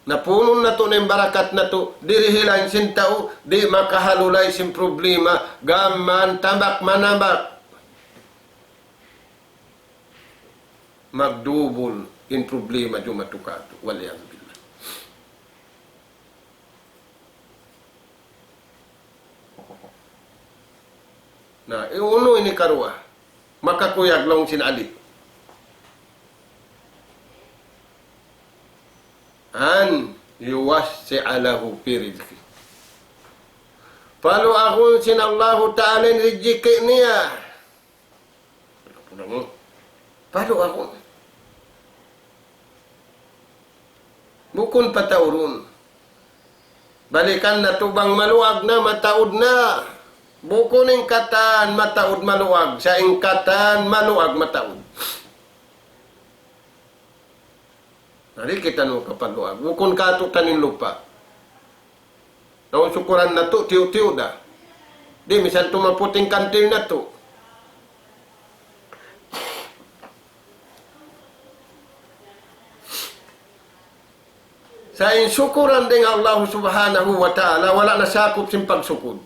[SPEAKER 2] Napunon na to ng barakat na to, dirihilan sin tao, di makahalulay sin problema, gaman, tabak, manabak. Magdubol in problema jumatukato. Waliyang billah. Na, uno ini karua. Makakuyag lang sin Ali. An yuwassi'alahu fi rizki. Palu ako sin Allah Ta'ala rizki niya. Palu ako. Bukun patawrun. Balikan na tubang maluag na, mataod na. Bukun ng katan, mataod maluag. Sa ingkatan, maluag, mataod. Nari kita no kapaluag. Bukun kato tanin lupa. Naon sukuran na to, tiyo-tiyo da. Di, misan tumaputing kantil na to. Sa insukuran din Allah Subhanahu wa Ta'ala, wala na sakop sin pagsukod.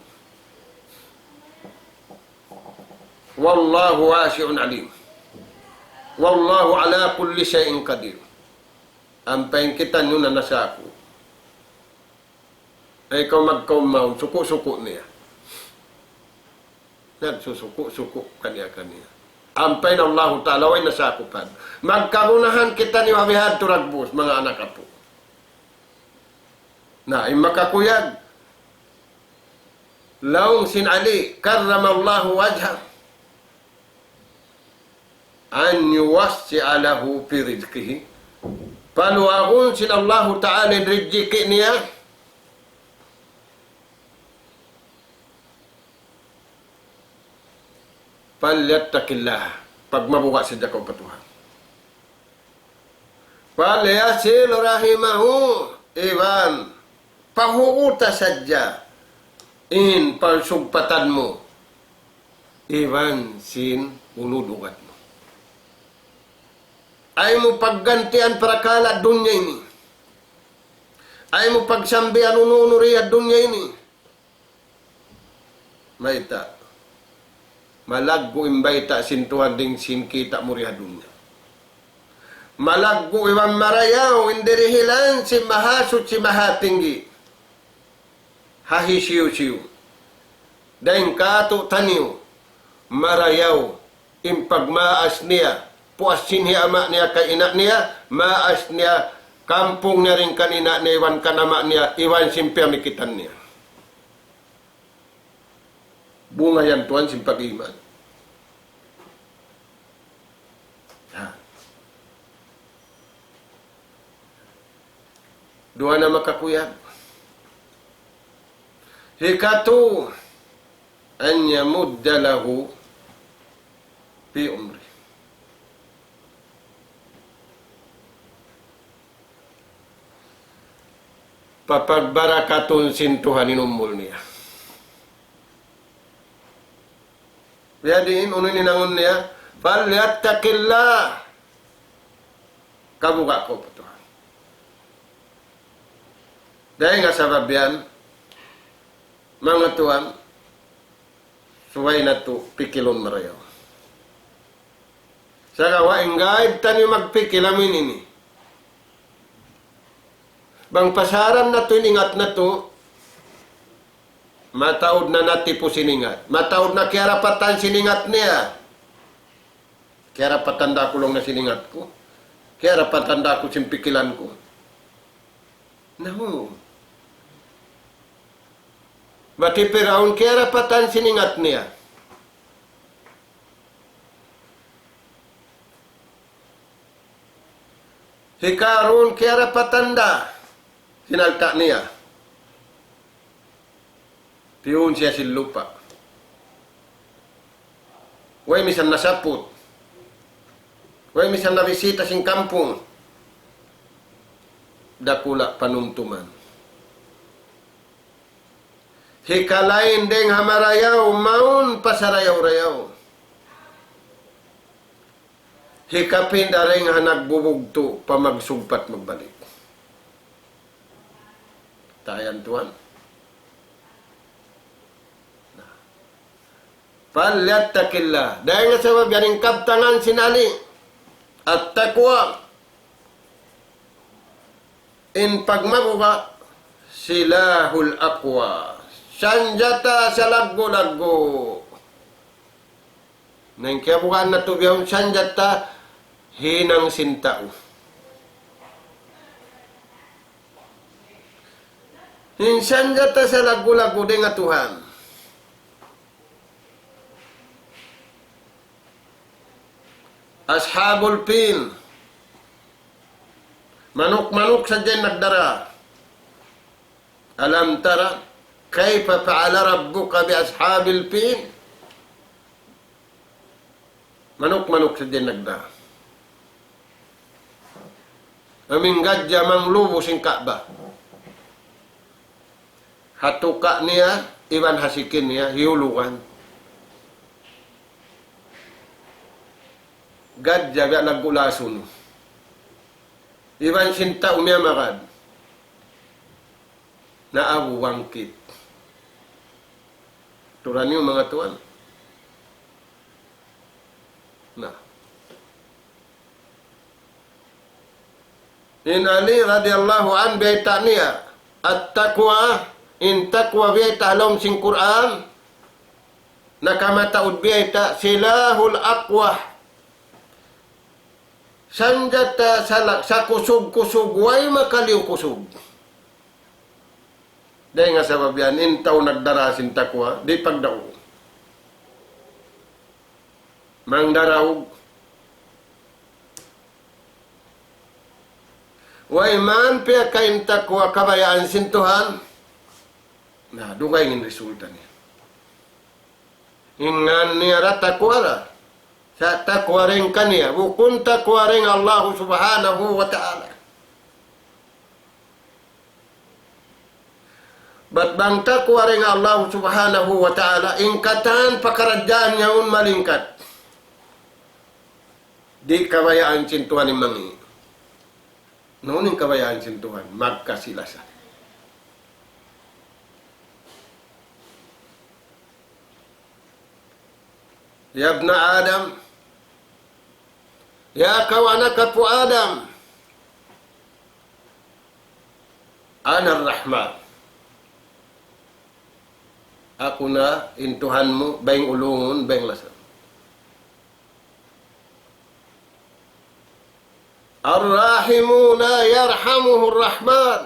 [SPEAKER 2] Wallahu wasi'un alim. Wallahu ala kulli shay'in qadir. Ang paingkitan nyo na nasako. Ay ikaw magkaumaw, suko-suko niya. Nagsusuko-suko kaniya-kaniya. Ang pain Allah Ta'ala, way nasakupan. Magkarunahan kita ni Wabihad Turagbus, mga anak apo. Na ay makakuyag. Laong sin Ali, karramallahu wajha. An yuwassi'a lahu fi rizkihi. Paluagun sin Allah Ta'ala rizki niya. Palyattakillah. Pag mabuka sa dakaw patuhan. Palyasil rahimahu. Iwan. Pahuuta sadya in pansugpatan mo. Iwan sin unudugat mo. Ay mo paggantian para kala dunya ini. Ay mo pagsambian ununuri at dunya ini. maita. Malaggo imbayta sintuhan ding sinkita murihadun niya. Malaggo iwan marayaw, indirihilan si mahasut si mahatinggi. Hahisiyo-siyo. Dahil kato taniw, marayaw, impagmaas niya, puasin niya ama niya kay ina niya, maas niya, kampung niya rin kanina niya, iwan kanama niya, iwan simpya mikitan niya. Bunga yan tuan simpag-iman. Dua na makakuyag. Hikatu, an yamudda lahu fi umri. Papagbarakatun sintuhan inumbol niya. Biyadiin, uno ninangon niya, falyattaqillah. Kabuka ko po. Dahil nga sabab yan, mga tuwan, suway na to, pikilon marayaw. Sa kawaing gaib, tanyo magpikilamin ini. Bang pasaran na to, iningat na to, mataod na natipo siningat. Mataod na kiarapatan siningat niya. Kiarapatan da ko lang na siningat ko. Kiarapatan da ko simpikilan ko. No. Matipiraon kiarapatan siningat niya. Hikaron kiarapatan da sinalta niya. Tiyun siya silupa. Way misan nasaput. Way misan nabisita sing kampung. Dakula panumtuman. Hikalain deng hamarayaw, maun pasarayaw-rayaw. Hikapin daring hanagbubugto, pamagsugpat magbalik. Tayan tuan. Falyattaqillah. Dahil nga sa ganing kaptangan sinali. At takwa. In pagmabuka, silahul aqwa. Sanjata sa laggo-laggo. Nang kaya bukan na ito yung sanjata, hinang sintao. Hin sanjata sa laggo-laggo din nga Tuhan. Ashabul pin. Manok-manok sa dyan nagdara. Alam tara, kayfa fa'ala rabbuka bi ashabil pin? Manok-manok sa dyan nagdara. Aming gadya mang lubo sing Kaaba. Hatuka niya, iwan hasikin niya, hiulukan. Gadya ga nagulason. Iwan sinta umyamakad. Naabu wangkit. Turan yung mga tuwan. Na. In Ali radiyallahu an biyayta niya. At takwa, in takwa biyayta along sing Quran. Nakamataud biyayta silahul aqwah. Sanjata sa kusog-kusog, way makaliw kusog. Dahil nga sabab yan, intaw nagdarasin takwa, di pagdaw. Mang daraw. Way man piya kain takwa kabayaan sintuhan. Na, dugay ngin resulta niya. Ingan niya ratakwa ra. Sa takwa rin kaniya, bukun takwa rin Allah subhanahu wa ta'ala. Ba't bang takwa rin Allah subhanahu wa ta'ala, ingkatan pakaradyan niya un malingkat. Di kabayaan sintuhan ni mangi. Noon yung kabayaan sintuhan, magkasilasan. Ya ibna Adam, ya kau anak kapu Adam, Ana Rahman. Aku na intuhanmu, baing ulungun, baing lasan. Ar-Rahimuna yarhamuhur Rahman.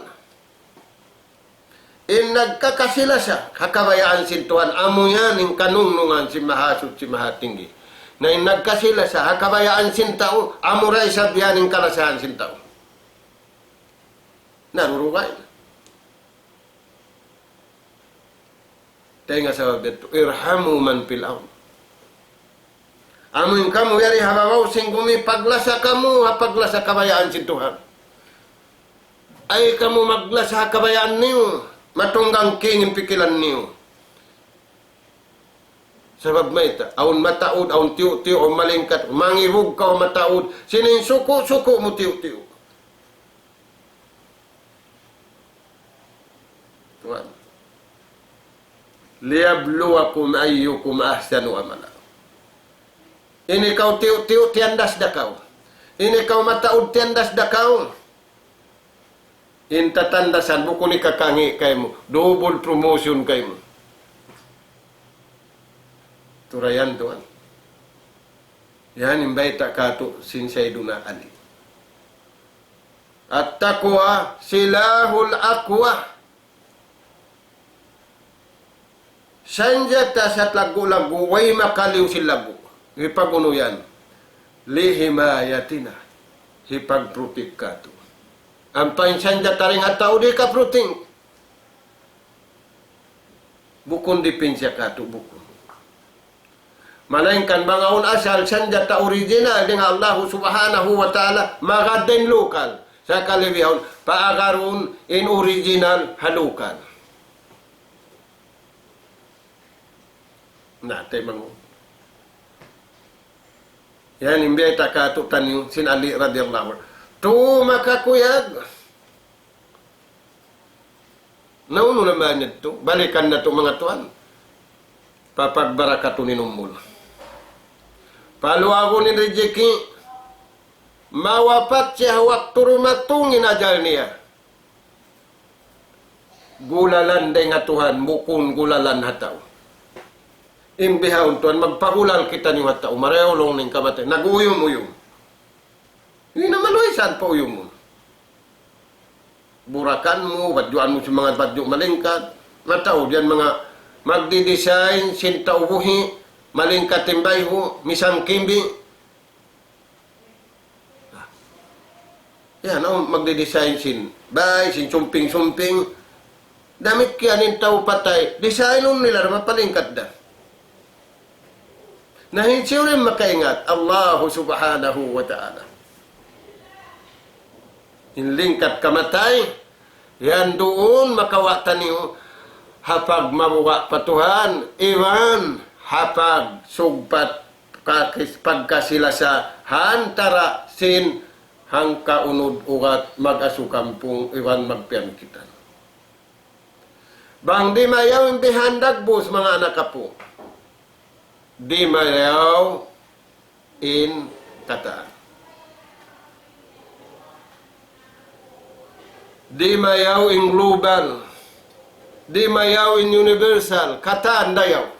[SPEAKER 2] In nagkakasila siya, kakabayaan si Tuhan, amo yan, in kanunungan si Mahasud, si Mahatinggi. Na in nagkasila siya, kakabayaan sin tao, amo ray sabihan in kalasahan sin tao. Narurugay. Tayo nga sa dito, irhamu man pilaw. Amun kamu yari hababaw sing paglasa kamu, paglasa kabayaan si Tuhan. Ay kamu maglasa kabayaan niyo, matunggang kingin pikilan niyo. Sabab may ita, aun mataud, aun tiyo-tiyo, o malingkat, mangihug ka o mataud, sinin suko-suko mo tiyo-tiyo. Tuhan. Liyabluwakum ayyukum ahsanu amala. Ini kau tiuk-tiuk tiandas dah kau. Ini kau mataud tiandas dah kau. Inta tandasan buku ni kakangi kaimu. Double promotion kaimu. Turayan tuan. Yan imbay tak katu sin Sayyiduna Ali. At-taqwa silahul aqwa. Sanjata sa lagu-lagu way makaliw silabu. Ipaguno yan. Lihimayatina. Hipagprutik ka to. Ang painsanjata rin at tao di ka pruting. Bukun dipinsya ka to. Bukun. Malainkan mga asal sanjata original dengan Allah subhanahu wa ta'ala magaden lokal. Sa kaliwihon, paagarun in original halukan. Nah, tayo yan, imbay takatutan yung sin Ali radiyallahu anhu. Tu makakuyag. Nauno naman ito. Balikan na ito mga tuan. Papagbarakato ni Numbul. Paluago ni Rijeki. Mawapat siya waktu rumatungin ajal niya. Gulalan day nga Tuhan. Bukun gulalan hataw. Imbihawon tuan, magpahulal kita ni wata, umarayolong ng kamatay, nag-uyum-uyum. Hindi naman saan pa uyum mo. Burakan mo, badyuan mo sa mga badyo malingkat, matao diyan mga magdi-design, sinta ubuhi, malingkat timbay ho, misang kimbi. Yan, magdi-design sin bay, sin sumping-sumping. Damit kianin tao patay, designon nila na mapalingkat da. Na hindi rin makaingat Allah subhanahu wa ta'ala. Inlingkat kamatay, yan doon makawatan niyo hapag mabuka patuhan, iwan hapag sugpat pagkasila sa hantara sin hangka unod ugat mag-asukampung iwan magpiankitan. Bang di mayaw bihandag bus mga anak kapo. Di mayaw in kataan. Di mayaw in global. Di mayaw in universal. Kataan dayaw.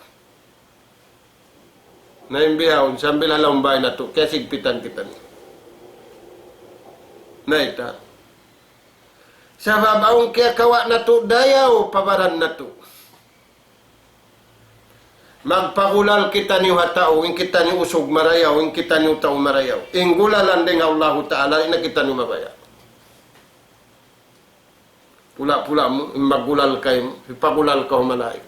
[SPEAKER 2] Naimbiyaw, sambil alam bahay na to, kaya sigpitan kita niya. Naita. Sa babaong kaya kawa na to, dayaw, pabaran na to. Magpagulal kita niyo hatao, in kita niyo usog marayaw, in kita niyo tao marayaw. In gulalan din Allah Ta'ala, in kita niyo mabaya. Pula-pula mo, in magulal kayo, ipagulal ka humalay.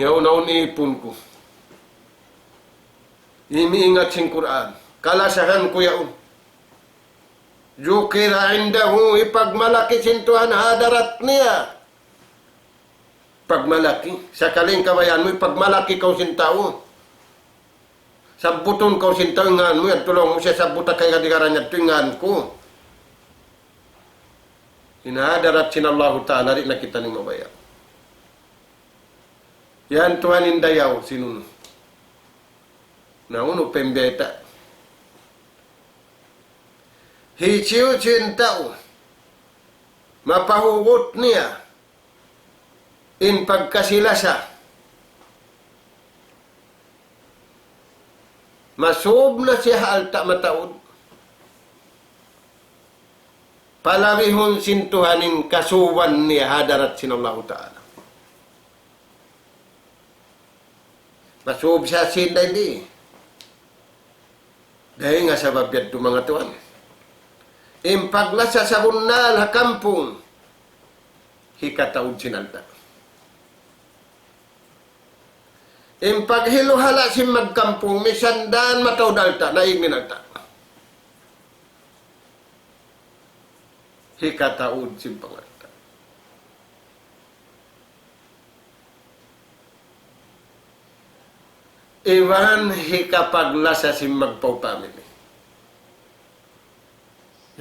[SPEAKER 2] Yaw naon iipon ko. Iniingat sing Quran. Kalasahan ko yaon. Jukira indahu ipagmalaki sintuhan hadarat niya. Pagmalaki. Sa kaling kabayan mo, ipagmalaki kau sintao. Sabuton kau sintao ingan mo, at tulong mo siya sabuta kay kadigaran niya, ingan ko. Hinahadarat sin Allah Ta'ala, rin nakita ng mabaya. Yan tuhanin dayaw sinuno. Na uno pembeta. Hiciu tao. Mapahugot niya. In pagkasilasa. Masub na siya alta mataod. Palawihon sintuhanin kasuwan niya hadarat sinallahu ta'ala. Masub siya sinday di. Dahil nga sa babiyad ito mga tuwan. Impaglasa sa bunal ha kampung. Hikataod sinalta. Impaghiluhala si magkampung, misandan mataod alta, naignin alta. Hikataod si pangalta. Iwan hikapaglasa si magpaupamili.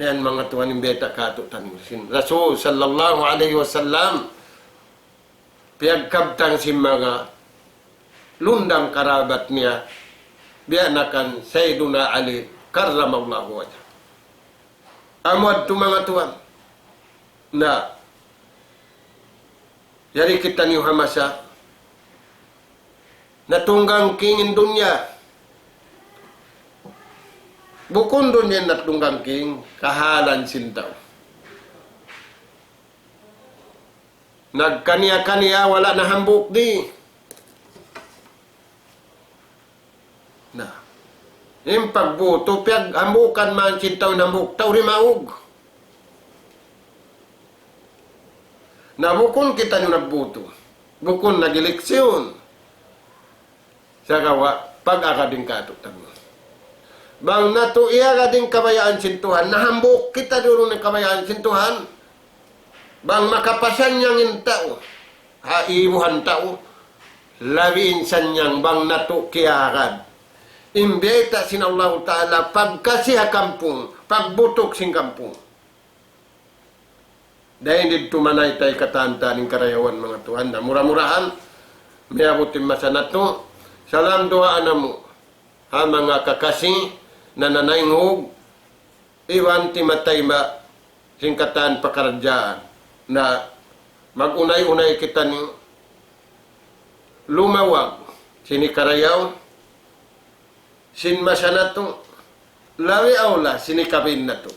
[SPEAKER 2] Yan mga tuwan yung beta kato tanusin. Rasul sallallahu alaihi wasallam piyagkabtang si mga lundang karabat niya biyanakan Sayyiduna Ali karramallahu wajah. Amad tu mga tuwan na yari kita niyo hamasa natunggang kingin dunya. Bukun dunya natunggang king kahalan sintaw. Nagkaniya-kaniya wala na hambuk di. Na. Yung pagbuto, piyag hambukan man sintaw na hambuk, taw rimaog. Na bukun kita nyo nagbuto. Bukun nag-eleksyon. Sa gawa, pag-akading katutan mo. Bang natuiya ka din kabayaan sintuhan, nahambok kita doon ng kabayaan sintuhan. Bang makapasan niyang yung tao, haibuhan tao, lawiin san niyang bang natukiyakan. Imbeta sin Allah Ta'ala, pagkasiha kampung, pagbutok sing kampung. Dahil dito manay tayo katanta ng karayawan mga Tuhan na mura-murahan, may abutin masanat to, salam doaan na mo, ha mga kakasi, na nanayngog, iwan ti matayma, singkatan pakaradyaan, na mag-unay-unay kita ni lumawag, sinikarayaw, sinmasya na to, lawi awla, sinikabin na to.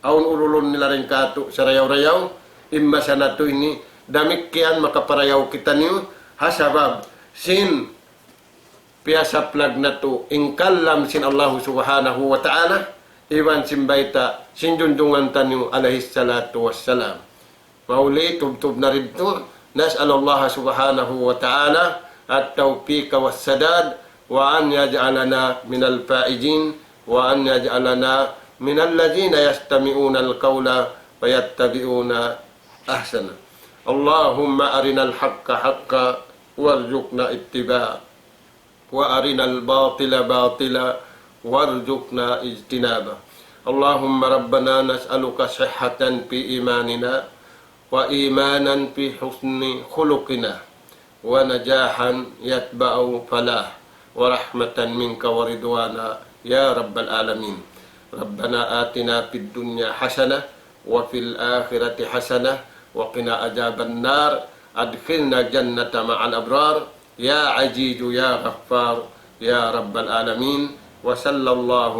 [SPEAKER 2] Aun urulon nila rin kato sa rayaw-rayaw, immasya na to ini, damik kiyan makaparayaw kita niyo, hasabab, sin piyasaplag na to, ingkalam sin Allah subhanahu wa ta'ala, iwan simbayta, sinjundungan tanyo, alaihis salatu wassalam. Mauli, tub-tub na rin to, nas'al Allah subhanahu wa ta'ala, at tawpika wassadad, wa an yaj'alana minal faijin, wa an yaj'alana minal ladhina yastami'una al-qawla, fayattabi'una ahsana. Allahumma arinal haqqa haqqa, warzuqna ittiba'a. وأرنا الباطل باطلا وارزقنا اجتنابه اللهم ربنا نسألك صحة في إيماننا وإيمانا في حسن خلقنا ونجاحا يتبع فلاح ورحمة منك ورضوانا يا رب العالمين ربنا آتنا في الدنيا حسنة وفي الآخرة حسنة وقنا عذاب النار أدخلنا جنة مع الأبرار يا عزيز يا غفار يا رب العالمين وصلى الله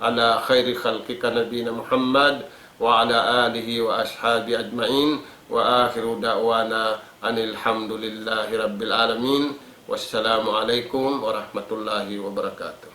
[SPEAKER 2] على خير خلقك نبينا محمد وعلى آله وأصحابه أجمعين وآخر دعوانا أن الحمد لله رب العالمين والسلام عليكم ورحمة الله وبركاته.